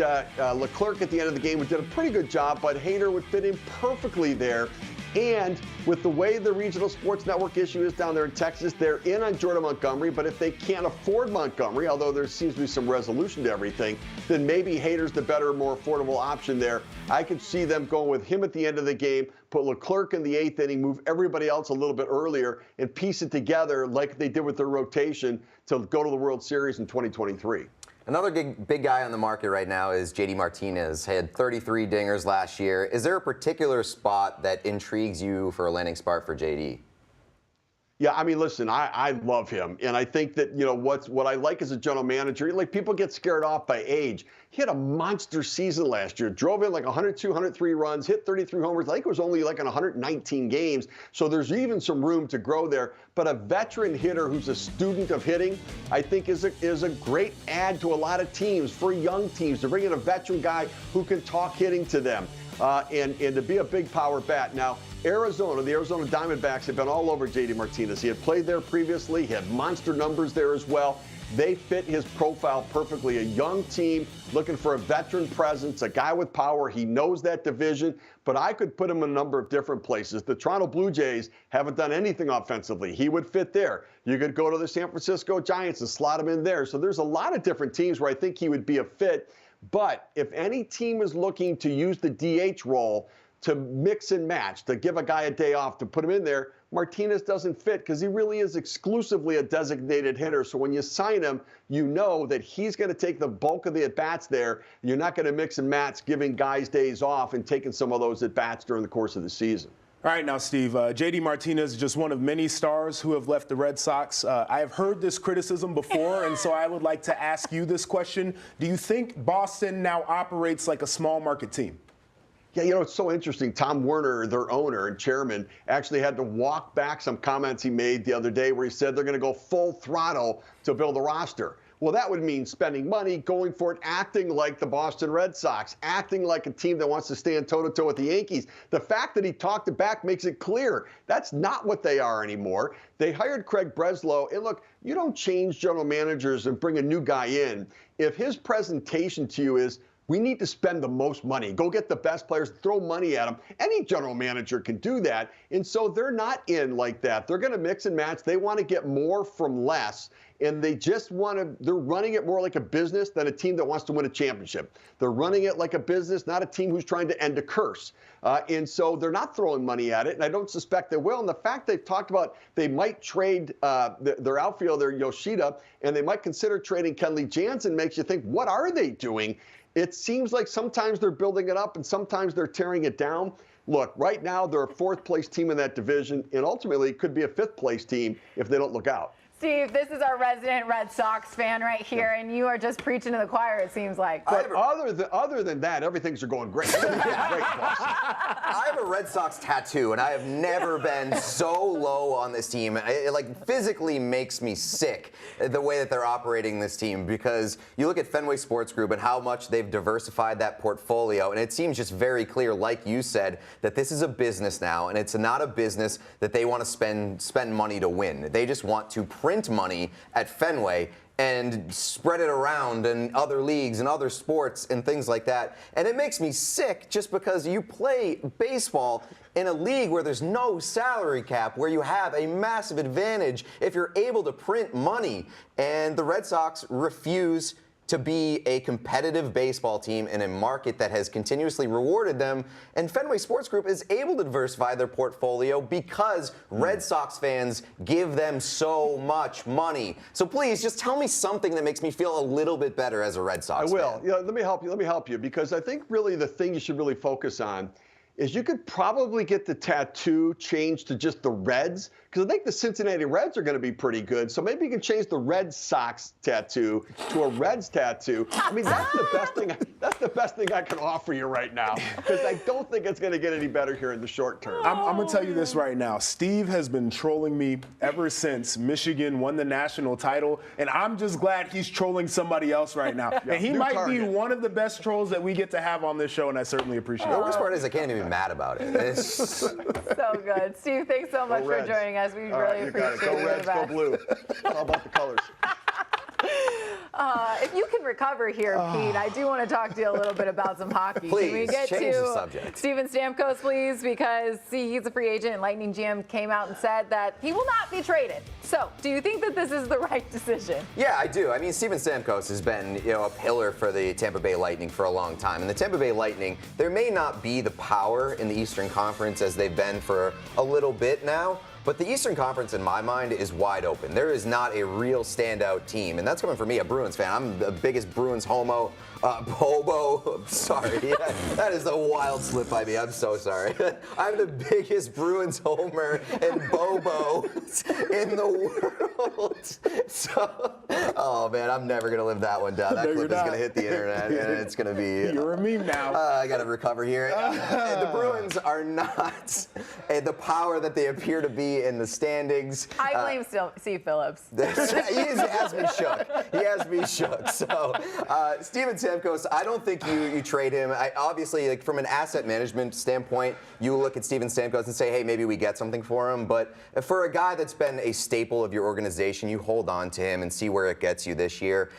G: Leclerc at the end of the game who did a pretty good job, but Hader would fit in perfectly there. And with the way the regional sports network issue is down there in Texas, they're in on Jordan Montgomery, but if they can't afford Montgomery, although there seems to be some resolution to everything, then maybe Hader's the better, more affordable option there. I could see them going with him at the end of the game, put Leclerc in the 8th inning, move everybody else a little bit earlier, and piece it together like they did with their rotation to go to the World Series in 2023.
C: Another big guy on the market right now is JD Martinez. He had 33 dingers last year. Is there a particular spot that intrigues you for a landing spot for JD?
G: Yeah, I mean, listen, I love him. And I think that, you know, what I like as a general manager, like people get scared off by age. He had a monster season last year, drove in like 102, 103 runs, hit 33 homers. I think it was only like in 119 games. So there's even some room to grow there. But a veteran hitter who's a student of hitting, I think is a great add to a lot of teams, for young teams, to bring in a veteran guy who can talk hitting to them. And to be a big power bat. Now, the Arizona Diamondbacks have been all over JD Martinez. He had played there previously. He had monster numbers there as well. They fit his profile perfectly. A young team looking for a veteran presence, a guy with power. He knows that division, but I could put him in a number of different places. The Toronto Blue Jays haven't done anything offensively. He would fit there. You could go to the San Francisco Giants and slot him in there. So there's a lot of different teams where I think he would be a fit. But if any team is looking to use the DH role to mix and match, to give a guy a day off, to put him in there, Martinez doesn't fit because he really is exclusively a designated hitter. So when you sign him, you know that he's going to take the bulk of the at-bats there. You're not going to mix and match, giving guys days off and taking some of those at-bats during the course of the season.
A: All right, now, Steve, JD Martinez is just one of many stars who have left the Red Sox. I have heard this criticism before, and so I would like to ask you this question. Do you think Boston now operates like a small market team?
G: Yeah, you know, it's so interesting. Tom Werner, their owner and chairman, actually had to walk back some comments he made the other day where he said they're going to go full throttle to build a roster. Well, that would mean spending money, going for it, acting like the Boston Red Sox, acting like a team that wants to stand toe-to-toe with the Yankees. The fact that he talked it back makes it clear that's not what they are anymore. They hired Craig Breslow, and look, you don't change general managers and bring a new guy in if his presentation to you is, we need to spend the most money. Go get the best players, throw money at them. Any general manager can do that. And so they're not in like that. They're going to mix and match. They want to get more from less. And they just want to, they're running it more like a business than a team that wants to win a championship. They're running it like a business, not a team who's trying to end a curse. And so they're not throwing money at it, and I don't suspect they will. And the fact they've talked about they might trade their outfielder, Yoshida, and they might consider trading Kenley Jansen makes you think, what are they doing? It seems like sometimes they're building it up and sometimes they're tearing it down. Look, right now they're a 4th-place team in that division, and ultimately it could be a 5th-place team if they don't look out.
B: Steve, this is our resident Red Sox fan right here, and you are just preaching to the choir, it seems like.
G: But other than that, everything's going great. Everything's going great.
C: I have a Red Sox tattoo, and I have never been so low on this team. It like physically makes me sick the way that they're operating this team, because you look at Fenway Sports Group and how much they've diversified that portfolio, and it seems just very clear, like you said, that this is a business now, and it's not a business that they want to spend money to win. They just want to print money at Fenway and spread it around in other leagues and other sports and things like that. And it makes me sick just because you play baseball in a league where there's no salary cap, where you have a massive advantage if you're able to print money. And the Red Sox refuse to be a competitive baseball team in a market that has continuously rewarded them. And Fenway Sports Group is able to diversify their portfolio because Red Sox fans give them so much money. So please, just tell me something that makes me feel a little bit better as a Red Sox fan.
G: I will. You know, let me help you because I think really the thing you should really focus on is you could probably get the tattoo changed to just the Reds, because I think the Cincinnati Reds are going to be pretty good. So maybe you can change the Red Sox tattoo to a Reds tattoo. I mean, that's the best thing. That's the best thing I can offer you right now, because I don't think it's going to get any better here in the short term.
A: I'm going to tell you this right now. Steve has been trolling me ever since Michigan won the national title, and I'm just glad he's trolling somebody else right now. And he might be one of the best trolls that we get to have on this show, and I certainly appreciate it.
C: The worst part is I can't even be mad about it. It's
B: So good. Steve, thanks so much for joining us. We really appreciate it.
G: Go Reds, go blue. It's all about the colors.
B: If you can recover here, Pete, I do want to talk to you a little bit about some hockey.
C: Please,
B: can we get
C: change
B: to
C: the subject.
B: Steven Stamkos, please? Because, see, he's a free agent, and Lightning GM came out and said that he will not be traded. So, do you think that this is the right decision?
C: Yeah, I do. I mean, Steven Stamkos has been, a pillar for the Tampa Bay Lightning for a long time. And the Tampa Bay Lightning, there may not be the power in the Eastern Conference as they've been for a little bit now. But the Eastern Conference, in my mind, is wide open. There is not a real standout team. And that's coming from me, a Bruins fan. I'm the biggest Bruins homo. Bobo. Sorry. That is a wild slip by me. I'm so sorry. I'm the biggest Bruins homer and Bobo in the world. So, oh, man, I'm never going to live that one down. That clip is going to hit the internet, and it's going to be...
A: You're a meme now.
C: I got to recover here. The Bruins are not the power that they appear to be in the standings.
B: I blame Steve Phillips.
C: He has me shook. He has me shook. So, Steven Stamkos, I don't think you trade him. Obviously, like from an asset management standpoint, you look at Steven Stamkos and say, hey, maybe we get something for him. But for a guy that's been a staple of your organization, you hold on to him and see where it gets you this year.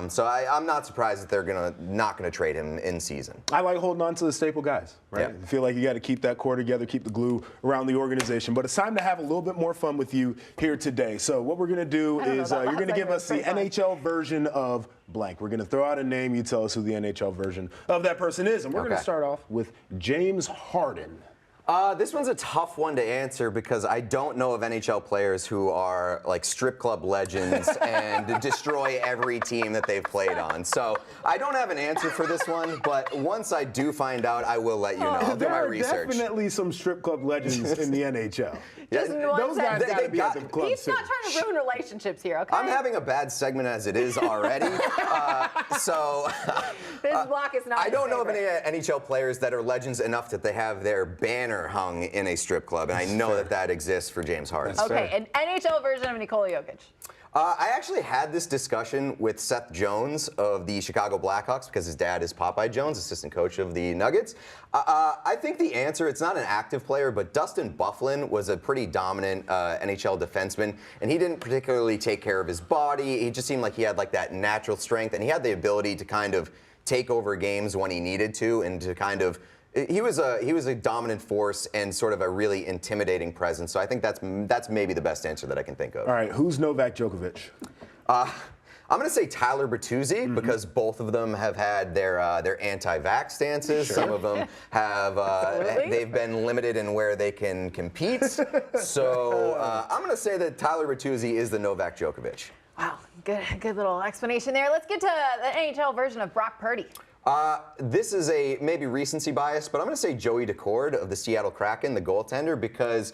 C: So I'm not surprised that they're not going to trade him in season.
A: I like holding on to the staple guys, right?
C: Yeah.
A: I feel like you got to keep that core together, keep the glue around the organization. But it's time to have a little bit more fun with you here today. So what we're going to do is you're going to give us the NHL version of blank. We're going to throw out a name. You tell us who the NHL version of that person is. And we're going to start off with James Harden.
C: This one's a tough one to answer because I don't know of NHL players who are like strip club legends and destroy every team that they've played on. So I don't have an answer for this one, but once I do find out, I will let you know. I'll do my research.
A: There are definitely some strip club legends in the NHL.
B: Just
A: those guys got to be at the club
B: He's
A: too.
B: not trying to ruin relationships here, okay?
C: I'm having a bad segment as it is already.
B: This block is not
C: I don't
B: his
C: know of
B: favorite.
C: any NHL players that are legends enough that they have their banner hung in a strip club, and I know that exists for James Harden.
B: Okay, an NHL version of Nikola Jokic.
C: I actually had this discussion with Seth Jones of the Chicago Blackhawks because his dad is Popeye Jones, assistant coach of the Nuggets. I think the answer, it's not an active player, but Dustin Byfuglien was a pretty dominant NHL defenseman, and he didn't particularly take care of his body. He just seemed like he had like that natural strength, and he had the ability to kind of take over games when he needed to and to kind of he was a dominant force and sort of a really intimidating presence. So I think that's maybe the best answer that I can think of.
A: All right, who's Novak Djokovic?
C: I'm going to say Tyler Bertuzzi because both of them have had their anti-vax stances. Sure. Some of them have they've been limited in where they can compete. So I'm going to say that Tyler Bertuzzi is the Novak Djokovic.
B: Wow, good little explanation there. Let's get to the NHL version of Brock Purdy.
C: This is a maybe recency bias, but I'm going to say Joey Decord of the Seattle Kraken, the goaltender, because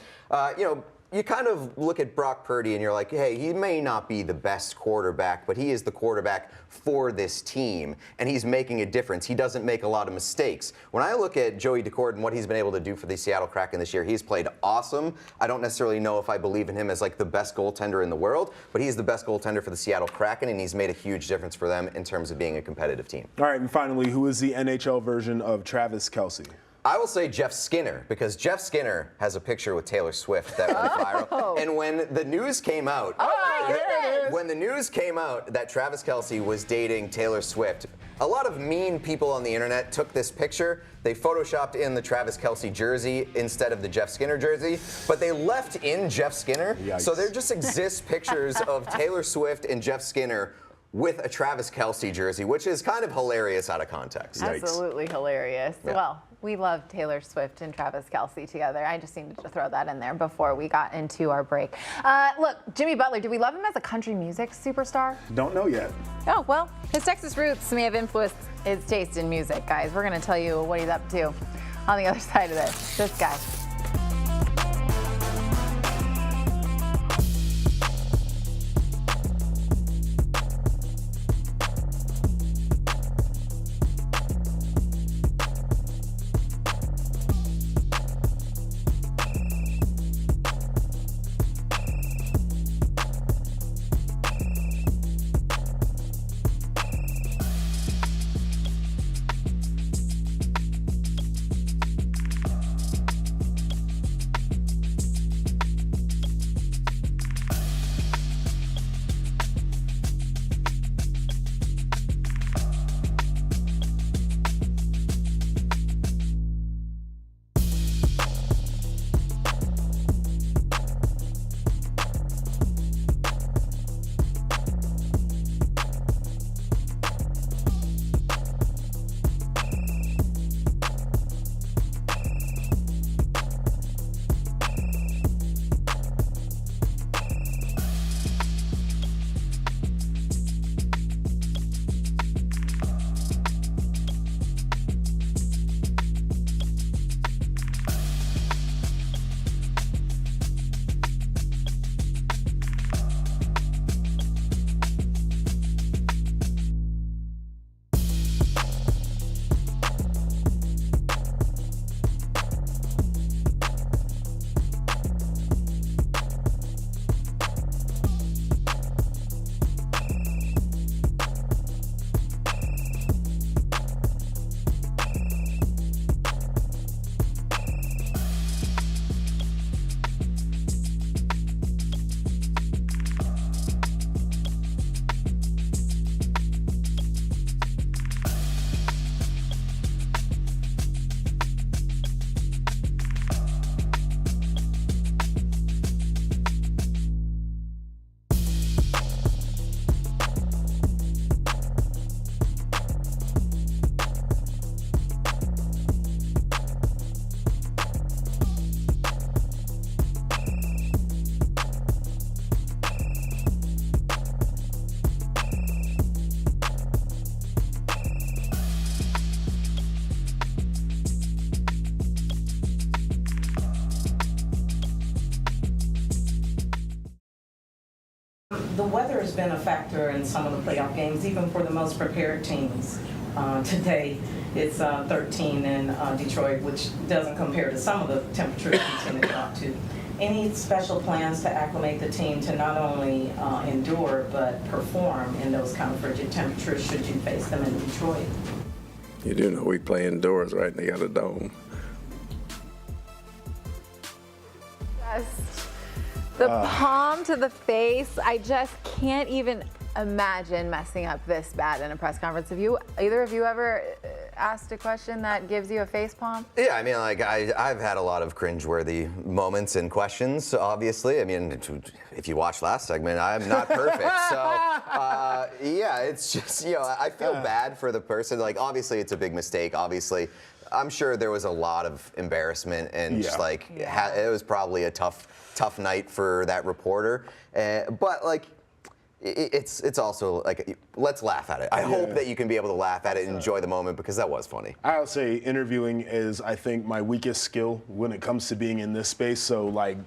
C: you kind of look at Brock Purdy and you're like, hey, he may not be the best quarterback, but he is the quarterback for this team, and he's making a difference. He doesn't make a lot of mistakes. When I look at Joey Decord and what he's been able to do for the Seattle Kraken this year, he's played awesome. I don't necessarily know if I believe in him as like the best goaltender in the world, but he's the best goaltender for the Seattle Kraken, and he's made a huge difference for them in terms of being a competitive team.
A: All right, and finally, who is the NHL version of Travis Kelce?
C: I will say Jeff Skinner, because Jeff Skinner has a picture with Taylor Swift that went viral. And when the news came out, when the news came out that Travis Kelce was dating Taylor Swift, a lot of mean people on the internet took this picture. They photoshopped in the Travis Kelce jersey instead of the Jeff Skinner jersey, but they left in Jeff Skinner.
A: Yikes.
C: So there just exists pictures of Taylor Swift and Jeff Skinner with a Travis Kelce jersey, which is kind of hilarious out of context.
B: Absolutely hilarious.
C: Yeah.
B: Well, we love Taylor Swift and Travis Kelce together. I just needed to throw that in there before we got into our break. Look, Jimmy Butler, do we love him as a country music superstar?
A: Don't know yet.
B: Oh, well, his Texas roots may have influenced his taste in music, guys. We're going to tell you what he's up to on the other side of this guy.
H: The weather has been a factor in some of the playoff games, even for the most prepared teams. Today, it's 13 in Detroit, which doesn't compare to some of the temperatures we tend to drop to. Any special plans to acclimate the team to not only endure, but perform in those kind of frigid temperatures should you face them in Detroit?
I: You do know we play indoors, right? And they got a dome.
B: The palm to the face, I just can't even imagine messing up this bad in a press conference. Have either of you ever asked a question that gives you a face palm?
C: Yeah, I mean, like, I've had a lot of cringeworthy moments and questions, obviously. I mean, if you watched last segment, I'm not perfect. So, yeah, it's just, I feel bad for the person. Like, obviously, it's a big mistake. Obviously, I'm sure there was a lot of embarrassment and just, like, it was probably a tough night for that reporter. But, like, it's also like, let's laugh at it. I hope that you can be able to laugh at it and enjoy the moment, because that was funny.
A: I'll say interviewing is, I think, my weakest skill when it comes to being in this space. So, like,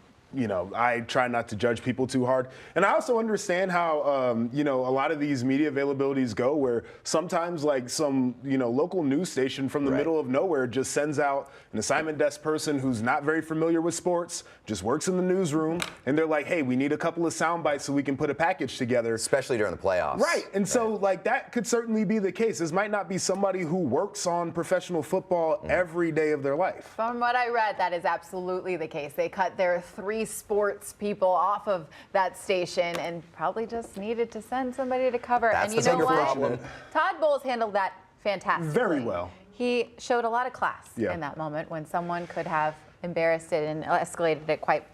A: I try not to judge people too hard. And I also understand how, a lot of these media availabilities go, where sometimes, like, some, local news station from the middle of nowhere just sends out an assignment desk person who's not very familiar with sports, just works in the newsroom, and they're like, hey, we need a couple of sound bites so we can put a package together.
C: Especially during the playoffs.
A: Right. And so, like, that could certainly be the case. This might not be somebody who works on professional football every day of their life.
B: From what I read, that is absolutely the case. They cut their 3 sports people off of that station and probably just needed to send somebody to cover.
C: That's
B: and
C: the bigger problem.
B: Todd Bowles handled that fantastically.
A: Very well.
B: He showed a lot of class in that moment when someone could have embarrassed it and escalated it quite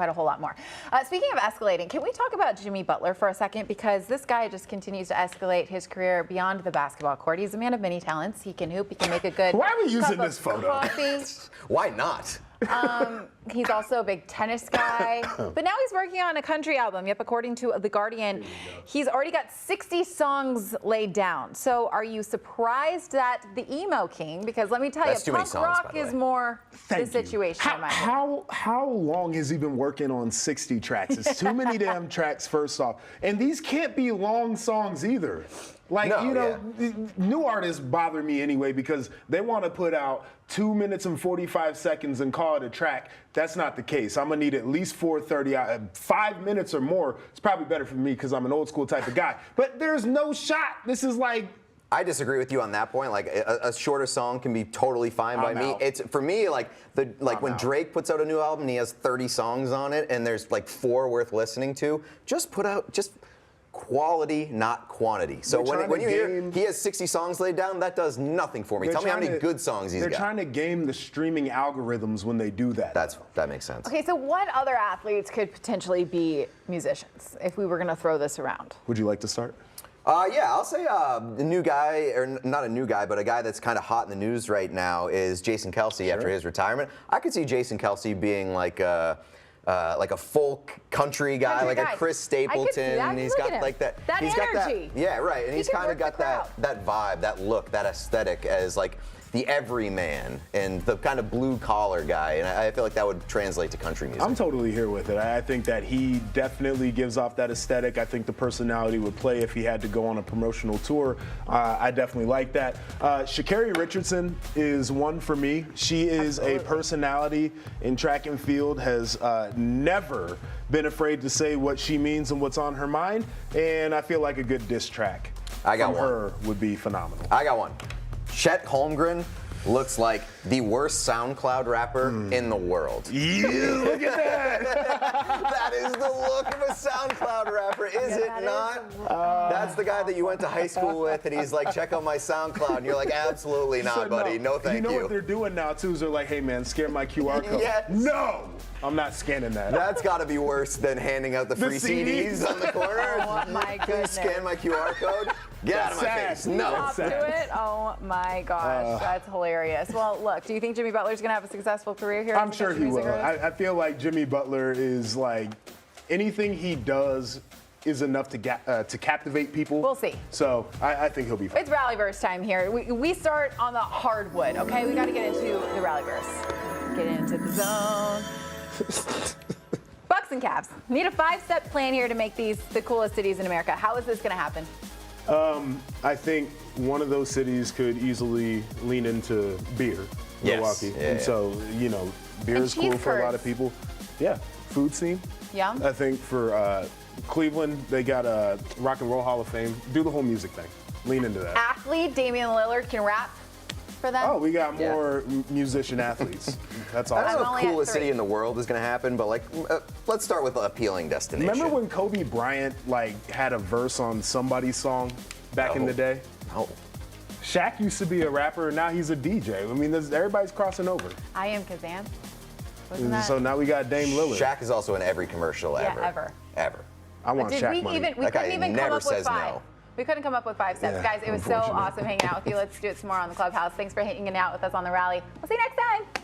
B: a whole lot more. Speaking of escalating, can we talk about Jimmy Butler for a second? Because this guy just continues to escalate his career beyond the basketball court. He's a man of many talents. He can hoop. He can make a good
A: Why are we using
B: cup of
A: this photo?
B: coffee.
C: Why not?
B: He's also a big tennis guy. But now he's working on a country album. Yep, according to The Guardian, he's already got 60 songs laid down. So are you surprised that the emo king, because let me tell
C: That's too
B: you,
C: many
B: punk
C: songs,
B: rock
C: by the
B: is
C: way.
B: more the
A: Thank you.
B: situation. in my opinion.
A: How long has he been working on 60 tracks? It's too many damn tracks, first off. And these can't be long songs either. Like,
C: No,
A: you know, new artists bother me anyway because they want to put out 2 minutes and 45 seconds and call it a track. That's not the case. I'm going to need at least 4:30, 5 minutes or more. It's probably better for me because I'm an old school type of guy. But there's no shot. This is like...
C: I disagree with you on that point. Like a shorter song can be totally fine by
A: I'm
C: me.
A: out.
C: It's for me like when
A: out.
C: Drake puts out a new album and he has 30 songs on it and there's like 4 worth listening to. Just put out quality, not quantity. So
A: They're
C: when
A: trying
C: you
A: to
C: hear
A: game-
C: he has 60 songs laid down, that does nothing for me.
A: they're
C: Tell me how
A: trying
C: many
A: to-
C: good songs he's
A: They're
C: got.
A: trying to game the streaming algorithms when they do that.
C: That makes sense.
B: Okay, so what other athletes could potentially be musicians if we were going to throw this around?
A: Would you like to start?
C: Yeah, I'll say a new guy, or not a new guy, but a guy that's kind of hot in the news right now is Jason Kelce after his retirement. I could see Jason Kelce being like a folk country guy,
B: Country
C: like
B: guy.
C: a Chris
B: I could see
C: Stapleton.
B: that.
C: He's
B: Look
C: got
B: at him.
C: like that.
B: That
C: he's
B: energy.
C: got that. Yeah, right. And
B: He
C: he's
B: can
C: kind
B: work
C: of got
B: the crowd.
C: that vibe, that look, that aesthetic as like the everyman and the kind of blue collar guy. And I feel like that would translate to country music.
A: I'm totally here with it. I think that he definitely gives off that aesthetic. I think the personality would play if he had to go on a promotional tour. I definitely like that. Sha'Carri Richardson is one for me. She is a personality in track and field, has never been afraid to say what she means and what's on her mind. And I feel like a good diss track
C: I got
A: from
C: one.
A: her would be phenomenal.
C: I got one. Chet Holmgren looks like the worst SoundCloud rapper in the world.
A: Yeah, look at that.
C: That is the look of a SoundCloud rapper, is it not? That's the guy that you went to high school with, and he's like, check out my SoundCloud, and you're like, absolutely not,
A: So,
C: buddy. No, thank
A: you.
C: you.
A: know what they're doing now too is they're like, hey man, scan my QR code.
C: Yes.
A: No, I'm not scanning that.
C: That's got to be worse than handing out the free
A: CDs.
C: CDs on the corner.
B: Oh, my
C: Please
B: goodness.
C: scan my QR code. Get out of my
A: sad.
C: face. No.
B: Up to it. Oh my gosh, that's hilarious. Well, look, do you think Jimmy Butler's gonna have a successful career here?
A: I'm
B: as a
A: sure
B: country
A: he
B: music
A: will.
B: artist?
A: I feel like Jimmy Butler is like anything he does is enough to captivate people.
B: We'll see.
A: So I think he'll be fine.
B: It's Rallyverse time here. We start on the hardwood, okay? We got to get into the Rallyverse. Get into the zone. Bucks and Cavs need a 5-step plan here to make these the coolest cities in America. How is this going to happen?
A: I think one of those cities could easily lean into beer,
C: Yes.
A: Milwaukee.
C: Yeah,
A: and
C: yeah.
A: so, you know, beer
B: And
A: is cool for a lot
B: cheese
A: of people. Yeah, food scene.
B: Yeah.
A: I think for Cleveland, they got a Rock and Roll Hall of Fame. Do the whole music thing. Lean into that.
B: Athlete Damian Lillard can rap for them.
A: Oh, we got more musician athletes. That's
C: I
A: awesome.
C: don't know
B: I'm
C: if
B: only at
C: coolest
B: 3.
C: city in the world is going to happen, but like, let's start with appealing destination.
A: Remember when Kobe Bryant like had a verse on somebody's song back in
C: No.
A: the day?
C: No.
A: Shaq used to be a rapper, and now he's a DJ. I mean, everybody's crossing over.
B: I am Kazan. Wasn't that?
A: So now we got Dame Lillard.
C: Shaq is also in every commercial
B: Yeah,
C: ever.
B: ever.
C: Ever.
A: I want
B: Did
A: Shaq
B: we
A: money.
B: even? We
C: That guy
B: couldn't even come
C: never
B: up with
C: says
B: 5.
C: no.
B: We couldn't come up with 5 steps,
A: Yeah,
B: guys. It was so
A: unfortunately.
B: awesome hanging out with you. Let's do it some more on the Clubhouse. Thanks for hanging out with us on the rally. We'll see you next time.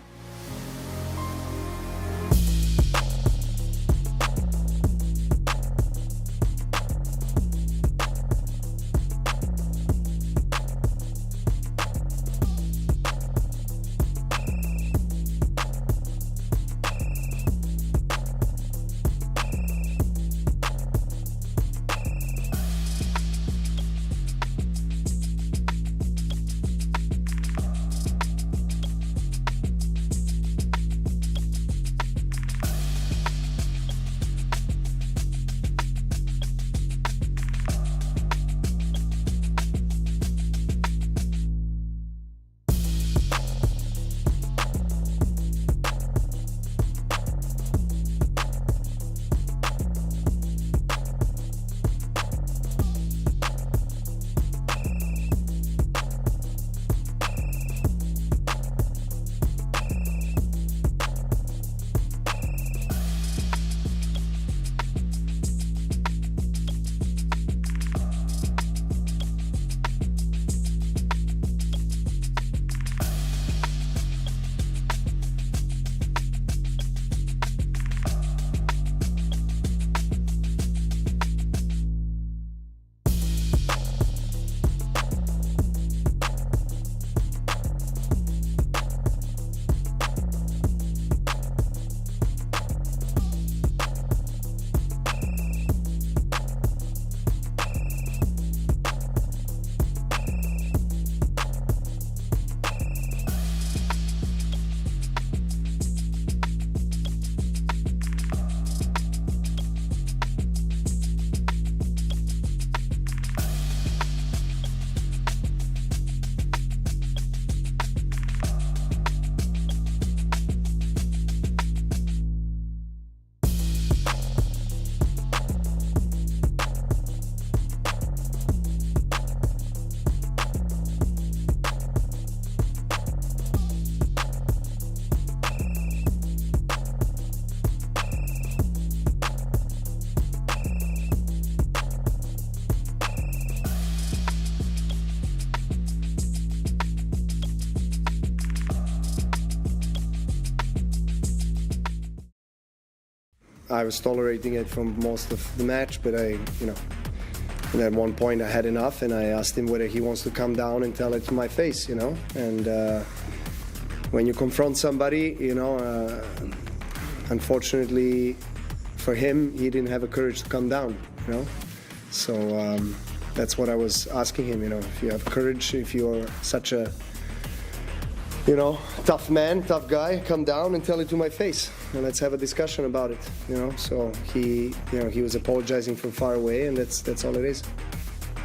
J: I was tolerating it from most of the match, but and at one point I had enough, and I asked him whether he wants to come down and tell it to my face, And when you confront somebody, unfortunately for him, he didn't have the courage to come down, So that's what I was asking him, if you have courage, if you're such a, tough man, tough guy, come down and tell it to my face, and let's have a discussion about it, So he was apologizing from far away, and that's all it is.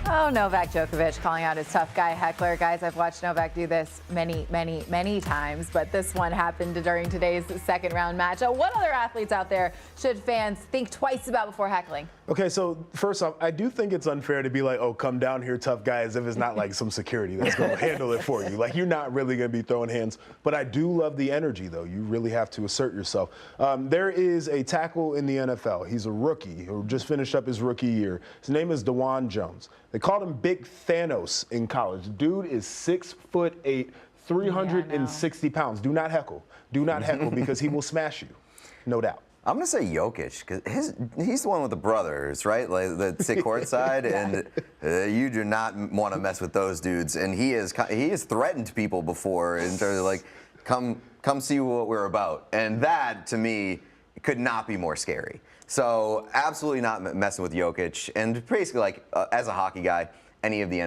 B: Oh, Novak Djokovic calling out his tough guy heckler. Guys, I've watched Novak do this many, many, many times, but this one happened during today's second round match. What other athletes out there should fans think twice about before heckling?
A: Okay, so first off, I do think it's unfair to be like, oh, come down here, tough guy, as if it's not like some security that's going to handle it for you. Like, you're not really going to be throwing hands. But I do love the energy, though. You really have to assert yourself. There is a tackle in the NFL. He's a rookie who just finished up his rookie year. His name is DeJuan Jones. They called him Big Thanos in college. Dude is 6'8", 360 pounds. Do not heckle. Do not heckle because he will smash you, no doubt.
C: I'm gonna say Jokic because he's the one with the brothers, right? Like that sit courtside, and you do not want to mess with those dudes. And he has threatened people before in terms of like, come see what we're about. And that to me could not be more scary. So absolutely not messing with Jokic. And basically, like as a hockey guy, any of the